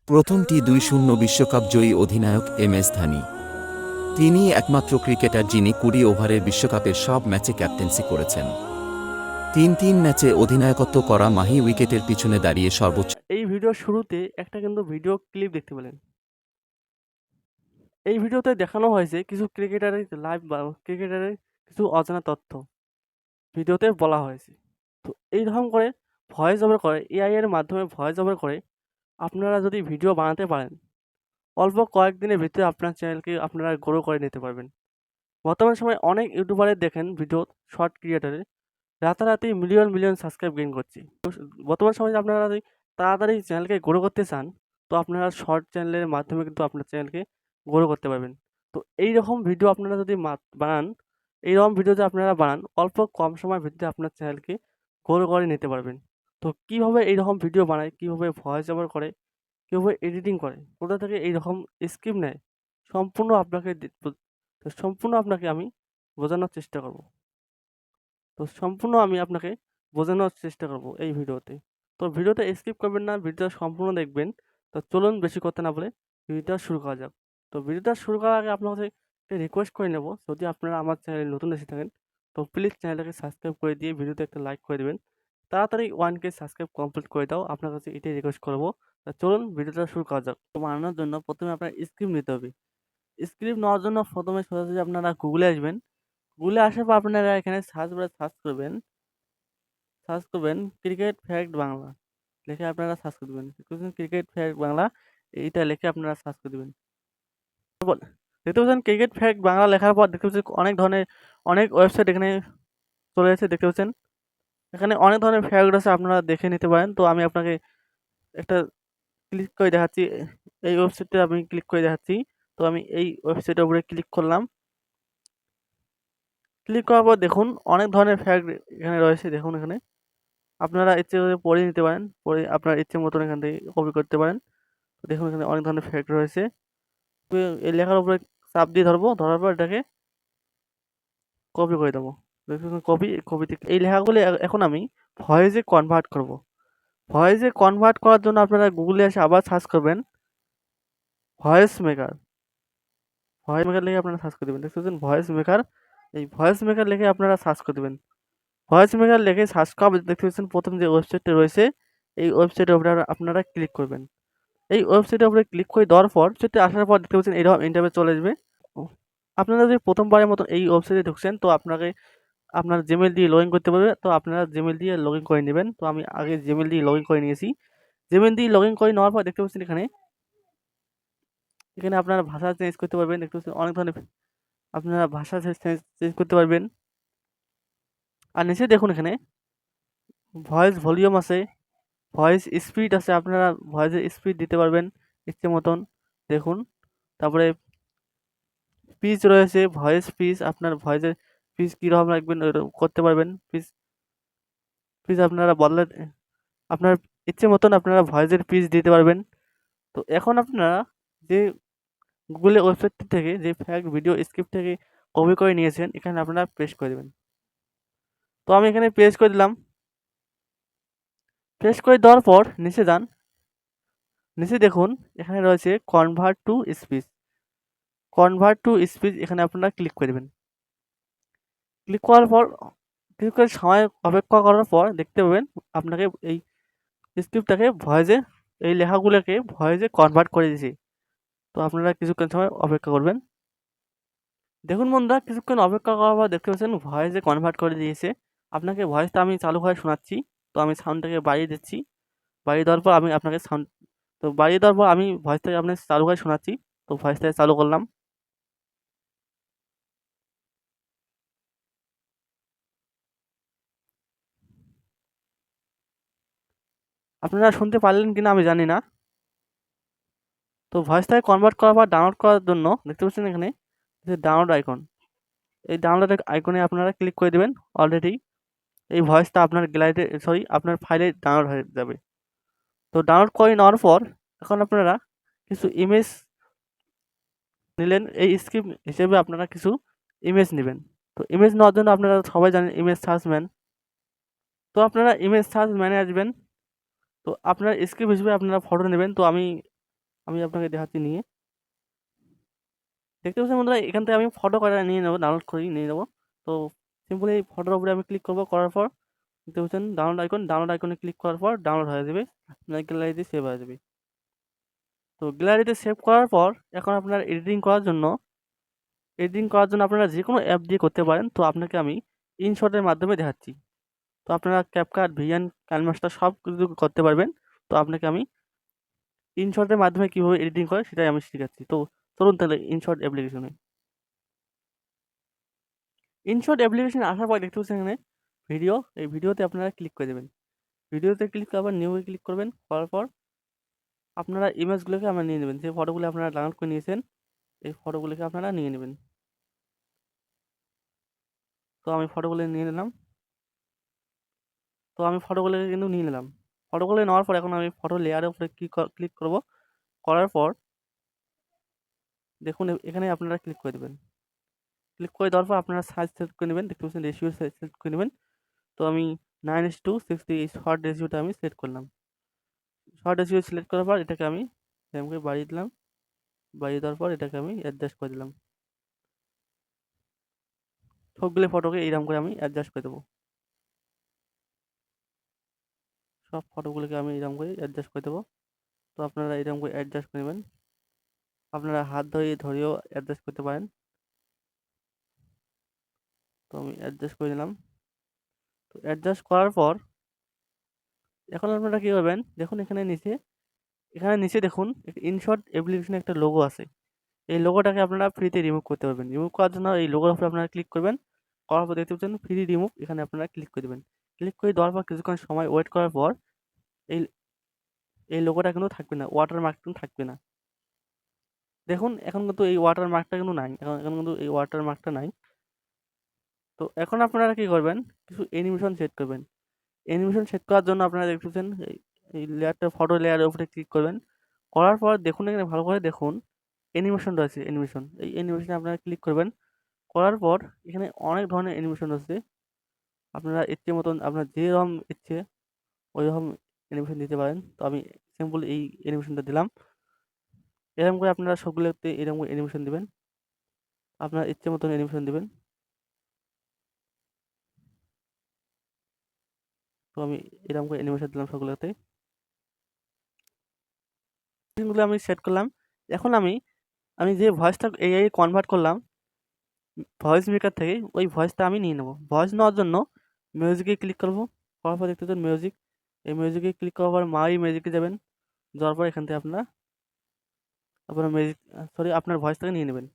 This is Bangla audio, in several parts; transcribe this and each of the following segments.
প্রথমটি ২-০ বিশ্বকাপ জয়ী অধিনায়ক এমএস ধোনি। তিনিই একমাত্র ক্রিকেটার যিনি ২০ ওভারের বিশ্বকাপের সব ম্যাচে ক্যাপ্টেন্সি করেছেন। ৩ ম্যাচে অধিনায়কত্ব করা মাহি উইকেটের পিছনে দাঁড়িয়ে সর্বোচ্চ। এই ভিডিওর শুরুতে একটা কিন্তু ভিডিও ক্লিপ দেখতে পেলেন। এই ভিডিওতে দেখানো হয়েছে কিছু ক্রিকেটারের লাইভ বা ক্রিকেটারের কিছু অজানা তথ্য ভিডিওতে বলা হয়েছে। তো এইরকম করে ভয়েস ওভার করে এআই এর মাধ্যমে ভয়েস ওভার করে আপনারা যদি ভিডিও বানাতে পারেন, অল্প কয়েকদিনের ভিতরে আপনার চ্যানেলকে আপনারা গ্রো করে নিতে পারবেন। বর্তমান সময়ে অনেক ইউটিউবারের দেখেন ভিডিও শর্ট ক্রিয়েটারে রাতারাতি মিলিয়ন সাবস্ক্রাইব গেইন করছে। তো বর্তমান সময়ে আপনারা যদি তাড়াতাড়ি চ্যানেলকে গ্রো করতে চান, তো আপনারা শর্ট চ্যানেলের মাধ্যমে কিন্তু আপনার চ্যানেলকে গ্রো করতে পারবেন। তো এইরকম ভিডিও আপনারা যদি বানান, এইরকম ভিডিও যদি আপনারা বানান, অল্প কম সময়ের ভিতরে আপনার চ্যানেলকে গ্রো করে নিতে পারবেন। তো কীভাবে এইরকম ভিডিও বানায়, কীভাবে ভয়েস ওভার করে, কীভাবে এডিটিং করে, কোথা থেকে এইরকম স্ক্রিপ্ট নেয়, সম্পূর্ণ আপনাকে আমি বোঝানোর চেষ্টা করব। আমি আপনাকে বোঝানোর চেষ্টা করব এই ভিডিওতে। তো ভিডিওটা স্কিপ করবেন না, ভিডিওটা সম্পূর্ণ দেখবেন। তো চলুন বেশি কথা না বলে ভিডিওটা শুরু করা যাক। তো ভিডিওটা শুরু করার আগে আপনার কাছে একটা রিকোয়েস্ট করে নেব, যদি আপনারা আমার চ্যানেলে নতুন এসে থাকেন, তো প্লিজ চ্যানেলটাকে সাবস্ক্রাইব করে দিয়ে ভিডিওতে একটা লাইক করে দেবেন। তাড়াতাড়ি 1K সাবস্ক্রাইব কমপ্লিট করে দাও, আপনার কাছে এটাই রিকোয়েস্ট করব। তো চলুন ভিডিওটা শুরু করা যাক। তো বানানোর জন্য প্রথমে আপনার স্ক্রিপ্ট নিতে হবে। স্ক্রিপ্ট নেওয়ার জন্য প্রথমে সোজাসুজি আপনারা গুগলে আসবেন। গুগলে আসার পর আপনারা এখানে সার্চ বারে সার্চ করবেন ক্রিকেট ফ্যাক্ট বাংলা লিখে আপনারা সার্চ করে দেবেন। ক্রিকেট ফ্যাক্ট বাংলা এইটা লিখে আপনারা সার্চ করে দেবেন। তারপর দেখতে পাচ্ছেন ক্রিকেট ফ্যাক্ট বাংলা লেখার পর দেখতে পাচ্ছেন অনেক ধরনের অনেক ওয়েবসাইট এখানে চলে এসেছে। দেখতে পাচ্ছেন এখানে অনেক ধরনের ফ্যাক্ট আছে, আপনারা দেখে নিতে পারেন। তো আমি আপনাকে একটা ক্লিক করে দেখাচ্ছি, এই ওয়েবসাইটে আমি ক্লিক করে দেখাচ্ছি। তো আমি এই ওয়েবসাইটের উপরে ক্লিক করলাম। ক্লিক করার পর দেখুন অনেক ধরনের ফ্যাক্ট এখানে রয়েছে। দেখুন এখানে আপনারা ইচ্ছে করে পড়ে নিতে পারেন, পড়ে আপনার ইচ্ছে মতন এখান থেকে কপি করতে পারেন। দেখুন এখানে অনেক ধরনের ফ্যাক্ট রয়েছে। তো এই লেখার উপরে চাপ দিয়ে ধরবো, ধরার পর এটাকে কপি করে দেবো। দেখুন কপিতে এই লেখাগুলি এখন আমি ভয়েসে কনভার্ট করব। ভয়েসে কনভার্ট করার জন্য আপনারা গুগলে এসে আবার সার্চ করবেন ভয়েস মেকার লিখে আপনারা সার্চ করে দেবেন। দেখতে ভয়েস মেকার, এই ভয়েস মেকার লিখে আপনারা সার্চ করে দেবেন। ভয়েস মেকার লিখে সার্চ করা দেখতে পাচ্ছেন প্রথম যে ওয়েবসাইটটা রয়েছে, এই ওয়েবসাইটের উপরে আপনারা ক্লিক করবেন। এই ওয়েবসাইটের উপরে ক্লিক করে দেওয়ার পর সেটা আসার পর দেখতে পাচ্ছেন এরকম ইন্টারফেস চলে আসবে। আপনারা যদি প্রথমবারের মতন এই ওয়েবসাইটে ঢুকছেন, তো আপনাকে আপনার জিমেল দিয়ে লগ ইন করতে পারবে। তো আপনারা জিমেল দিয়ে লগ ইন করে নেবেন। তো আমি আগে জিমেল দিয়ে লগ ইন করে নিয়েছি। জিমেল দিয়ে লগ ইন করে নেওয়ার পর দেখতে পাচ্ছেন এখানে আপনারা ভাষা চেঞ্জ করতে পারবেন। দেখতে পাচ্ছেন অনেক ধরনের আপনারা ভাষা চেঞ্জ করতে পারবেন। আর নিচে দেখুন এখানে ভয়েস ভলিউম আছে, ভয়েস স্পিড আছে, আপনারা ভয়েসের স্পিড দিতে পারবেন ইচ্ছে মতন। দেখুন তারপরে পিচ রয়েছে, ভয়েস পিচ, আপনার ভয়েসের পিচ কীরকম রাখবেন করতে পারবেন। পিচ আপনারা আপনার ইচ্ছে মতন আপনারা ভয়েসের পিচ দিতে পারবেন। তো এখন আপনারা যে গুগলের ওয়েবসাইট থেকে যে ফ্যাক্ট ভিডিও স্ক্রিপ্ট থেকে কপি করে নিয়েছেন, এখানে আপনারা পেস্ট করে দেবেন। তো আমি এখানে পেস্ট করে দিলাম। পেস্ট করে দেওয়ার পর নিচে যান, নিচে দেখুন এখানে রয়েছে কনভার্ট টু স্পিচ। এখানে আপনারা ক্লিক করে দেবেন। ক্লিক করার পর সময় অপেক্ষা করার পর দেখতে পাবেন আপনাকে এই স্ক্রিপ্টটাকে ভয়েসে, এই লেখাগুলোকে ভয়েসে কনভার্ট করে দিয়েছি। তো আপনারা কিছুক্ষণ সময় অপেক্ষা করবেন। দেখুন বন্ধুরা, কিছুক্ষণ অপেক্ষা করার পর দেখতে পাচ্ছেন ভয়েসে কনভার্ট করে দিয়েছে। আপনাকে ভয়েসটা আমি চালু করে শোনাচ্ছি। তো আমি সাউন্ডটাকে বাড়িয়ে দিচ্ছি। বাড়িয়ে দেওয়ার পর আমি আপনাকে ভয়েসটাকে আপনাকে চালু করে শোনাচ্ছি। তো ভয়েসটাকে চালু করলাম। আপনারা শুনতে পারলেন কিনা আমি জানি না। তো ভয়েসটাকে কনভার্ট করার পর ডাউনলোড করার জন্য দেখতে পাচ্ছেন এখানে যে ডাউনলোড আইকন, এই ডাউনলোড আইকনে আপনারা ক্লিক করে দেবেন। অলরেডি এই ভয়েসটা আপনার গ্যালারিতে আপনার ফাইলে ডাউনলোড হয়ে যাবে। তো ডাউনলোড করে নেওয়ার পর এখন আপনারা কিছু ইমেজ নিলেন, এই স্ক্রিপ্ট হিসেবে আপনারা কিছু ইমেজ নেবেন। তো ইমেজ নেওয়ার জন্য আপনারা সবাই জানেন ইমেজ সার্চ ম্যান। তো আপনারা ইমেজ সার্চ ম্যানে আসবেন। তো আপনার স্ক্রিপ্ট হিসেবে আপনারা ফটো নেবেন। তো আমি আমি আপনাকে দেখাচ্ছি নিয়ে। দেখতে পাচ্ছেন বন্ধুরা, এখান থেকে আমি ফটো করে নিয়ে নেবো, ডাউনলোড করেই নিয়ে নেবো। তো সিম্পলি এই ফটোর উপরে আমি ক্লিক করবো, করার পর দেখতে পাচ্ছেন ডাউনলোড আইকনে ক্লিক করার পর ডাউনলোড হয়ে যাবে, আপনার গ্যালারিতে সেভ হয়ে যাবে। তো গ্যালারিতে সেভ করার পর এখন আপনার এডিটিং করার জন্য আপনারা যে কোনো অ্যাপ দিয়ে করতে পারেন। তো আপনাকে আমি ইনশটের মাধ্যমে দেখাচ্ছি। তো আপনারা ক্যাপকাট, ভিএন, কাইনমাস্টার সব কিছু করতে পারবেন। তো আপনাকে আমি ইনশটের মাধ্যমে কীভাবে এডিটিং করে সেটাই আমি শেখাচ্ছি। তো চলুন তাহলে ইনশট অ্যাপ্লিকেশনে। ইনশট অ্যাপ্লিকেশনে আসার পর দেখতে পাচ্ছেন এখানে ভিডিও, এই ভিডিওতে আপনারা ক্লিক করে দেবেন। ভিডিওতে ক্লিক করার পর নিউয়ে ক্লিক করবেন, করার পর আপনারা ইমেজগুলোকে আপনারা নিয়ে নেবেন। যে ফটোগুলো আপনারা ডাউনলোড করে নিয়েছেন এই ফটোগুলোকে আপনারা নিয়ে নেবেন। তো আমি ফটোগুলো নিয়ে নিলাম। ফটোগুলোকে কিন্তু নিয়ে নিলাম। ফটোগুলো নেওয়ার পর এখন আমি ফটো লেয়ারের উপরে ক্লিক করব। করার পর দেখুন এখানে আপনারা ক্লিক করে দেবেন। ক্লিক করে দেওয়ার পর আপনারা সাইজ সেট করে নেবেন। দেখতে পাচ্ছেন রেশিও সেট করে নেবেন। তো আমি 9:60 এই শর্ট রেশিওটা আমি সেট করলাম। শর্ট রেশিও সিলেক্ট করার পর এটাকে আমি এরকম করে বাড়িয়ে দিলাম। বাড়িয়ে দেওয়ার পর এটাকে আমি অ্যাডজাস্ট করে দিলাম। সবগুলো ফটোকে এইরকম করে আমি অ্যাডজাস্ট করে দেবো। সব ফটোগুলোকে আমি এরকম করে অ্যাডজাস্ট করে দেবো। তো আপনারা এরকম করে অ্যাডজাস্ট করে নেবেন। আপনারা হাত ধরেও অ্যাডজাস্ট করতে পারেন। তো আমি অ্যাডজাস্ট করে নিলাম। তো অ্যাডজাস্ট করার পর এখন আপনারা কী করবেন, দেখুন এখানে নিচে দেখুন ইনশট অ্যাপ্লিকেশনে একটা লোগো আছে। এই লোগোটাকে আপনারা ফ্রিতে রিমুভ করতে পারবেন। রিমুভ করার জন্য এই লোগোর উপরে আপনারা ক্লিক করবেন। করার পর দেখতে পাচ্ছেন ফ্রি রিমুভ, এখানে আপনারা ক্লিক করে দেবেন। ক্লিক করে দেওয়ার পর কিছুক্ষণ সময় ওয়েট করার পর এই এই লোগোটা কিন্তু থাকবে না, ওয়াটারমার্ক কিন্তু থাকবে না। দেখুন এখন কিন্তু এই ওয়াটারমার্কটা কিন্তু নাই। এখন কিন্তু এই ওয়াটারমার্কটা নাই। তো এখন আপনারা কী করবেন, কিছু অ্যানিমেশন সেট করবেন। অ্যানিমেশন সেট করার জন্য আপনারা দেখতে পাচ্ছেন এই লেয়ারটা, ফটো লেয়ারের উপরে ক্লিক করবেন। করার পর দেখুন এখানে ভালো করে দেখুন অ্যানিমেশন রয়েছে, অ্যানিমেশন। এই অ্যানিমেশনে আপনারা ক্লিক করবেন। করার পর এখানে অনেক ধরনের অ্যানিমেশন আছে। আপনারা ইচ্ছে মতন আপনার যেরকম ইচ্ছে ওইরকম অ্যানিমেশন দিতে পারেন। তো আমি সিম্পল এই অ্যানিমেশনটা দিলাম। এরকম করে আপনারা সবগুলোতে এরকম করে অ্যানিমেশন দিবেন। আপনার ইচ্ছে মতন অ্যানিমেশন দিবেন। তো আমি এরকম করে অ্যানিমেশন দিলাম সবগুলোতে। অ্যানিমেশনগুলো আমি সেট করলাম। এখন আমি যে ভয়েসটা এআই কনভার্ট করলাম ভয়েস মেকার থেকে, ওই ভয়েসটা আমি নিয়ে নেব। ভয়েস নেওয়ার জন্য মিউজিকে ক্লিক করব। করার পর দেখতে পাচ্ছেন মিউজিক। এই মিউজিকে ক্লিক করার পর মাই মিউজিকে যাবেন। যাওয়ার পর এখান থেকে আপনার মিউজিক আপনার ভয়েসটাকে নিয়ে নেবেন।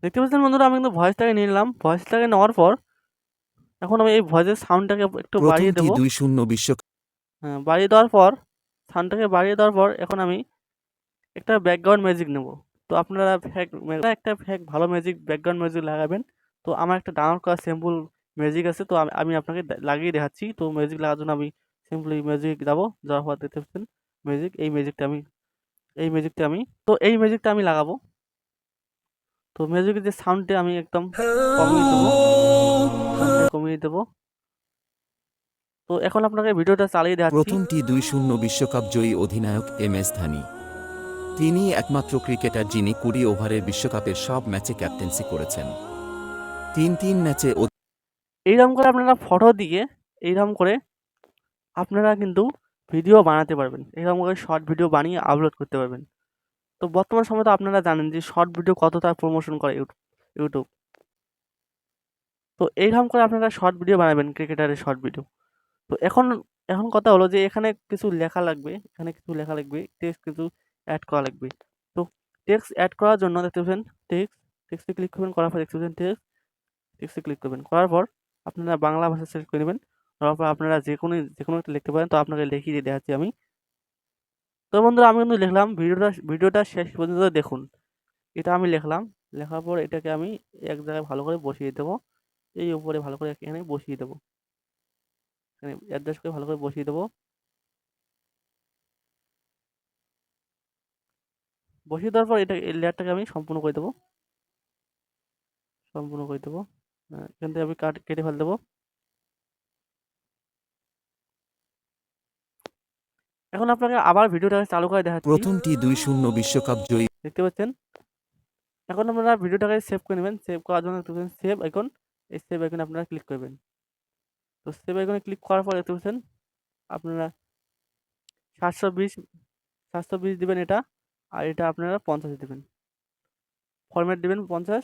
দেখতে পাচ্ছেন বন্ধুরা, আমি কিন্তু ভয়েসটাকে নিয়ে নিলাম। ভয়েসটাকে নেওয়ার পর এখন আমি এই ভয়েসের সাউন্ডটাকে একটু প্রথম বাড়িয়ে দেবো। T20 বিশ্বকাপ হ্যাঁ, বাড়িয়ে দেওয়ার পর সাউন্ডটাকে বাড়িয়ে দেওয়ার পর এখন আমি একটা ব্যাকগ্রাউন্ড মিউজিক নেব। তো আপনারা একটা ভালো মিউজিক, ব্যাকগ্রাউন্ড মিউজিক লাগাবেন। তো আমার একটা ডাউনলোড করা সিম্পল মিউজিক আছে। তো আমি আপনাকে লাগিয়ে দেখাচ্ছি। তো মিউজিক লাগার জন্য আমি সিম্পলি মিউজিক যাবো। যাওয়ার পর দেখতে পাচ্ছেন মিউজিক, এই মিউজিকটা আমি লাগাবো। তো মিউজিকের যে সাউন্ডটা আমি একদম কমিয়ে দেবো, সাউন্ডটা কমিয়ে দেবো। তো এখন আপনাকে ভিডিওটা চালিয়ে দেখাচ্ছি। প্রথম T20 বিশ্বকাপ জয়ী অধিনায়ক MS ধোনি। তিনি একমাত্র ক্রিকেটার যিনি 20 ওভারের বিশ্বকাপের সব ম্যাচে ক্যাপ্টেন্সি করেছেন। তিন ম্যাচে এইরকম করে আপনারা ফটো দিয়ে এইরকম করে আপনারা কিন্তু ভিডিও বানাতে পারবেন। এরকম করে শর্ট ভিডিও বানিয়ে আপলোড করতে পারবেন। তো বর্তমান সময়ে তো আপনারা জানেন যে শর্ট ভিডিও কতটা প্রমোশন করে ইউটিউব। তো এইরকম করে আপনারা শর্ট ভিডিও বানাবেন, ক্রিকেটারের শর্ট ভিডিও। তো এখন কথা হলো যে এখানে কিছু লেখা লাগবে, টেক্সট কিছু অ্যাড করা লাগবে। তো টেক্সট অ্যাড করার জন্য দেখতে পাচ্ছেন টেক্সটে ক্লিক করবেন। করার পর দেখতে পাচ্ছেন টেক্সটে ক্লিক করবেন। করার পর আপনারা বাংলা ভাষা সিলেক্ট করে নেবেন। করার পর আপনারা যে কোনো একটা লিখতে পারেন। তো আপনাকে লিখিয়ে দেখাচ্ছি আমি। তো বন্ধুরা, আমি কিন্তু লিখলাম, ভিডিওটা শেষ পর্যন্ত দেখুন। এটা আমি লিখলাম। লেখার পর এটাকে আমি এক জায়গায় ভালো করে বসিয়ে দেবো। এই উপরে ভালো করে এখানে বসিয়ে দেবো। এখানে অ্যাডজাস্ট করে ভালো করে বসিয়ে দেবো। বসিয়ে দেওয়ার পর এই লেয়ারটাকে আমি সম্পূর্ণ করে দেবো। এখান থেকে আমি কেটে ফেলে দেবো। এখন আপনাকে আবার ভিডিওটাকে চালু করে দেখাচ্ছি। প্রথম T20 বিশ্বকাপ জয়ী দেখতে পাচ্ছেন? এখন আপনারা ভিডিওটাকে সেভ করে নেবেন। সেভ করার জন্য দেখতে পাচ্ছেন সেভ আইকন। এই সেভ আইকনে আপনারা ক্লিক করবেন। তো সেভ আইকনে ক্লিক করার পর দেখতে পাচ্ছেন আপনারা 720 দিবেন এটা। আর এটা আপনারা 50 দিবেন। ফরম্যাট দিবেন 50।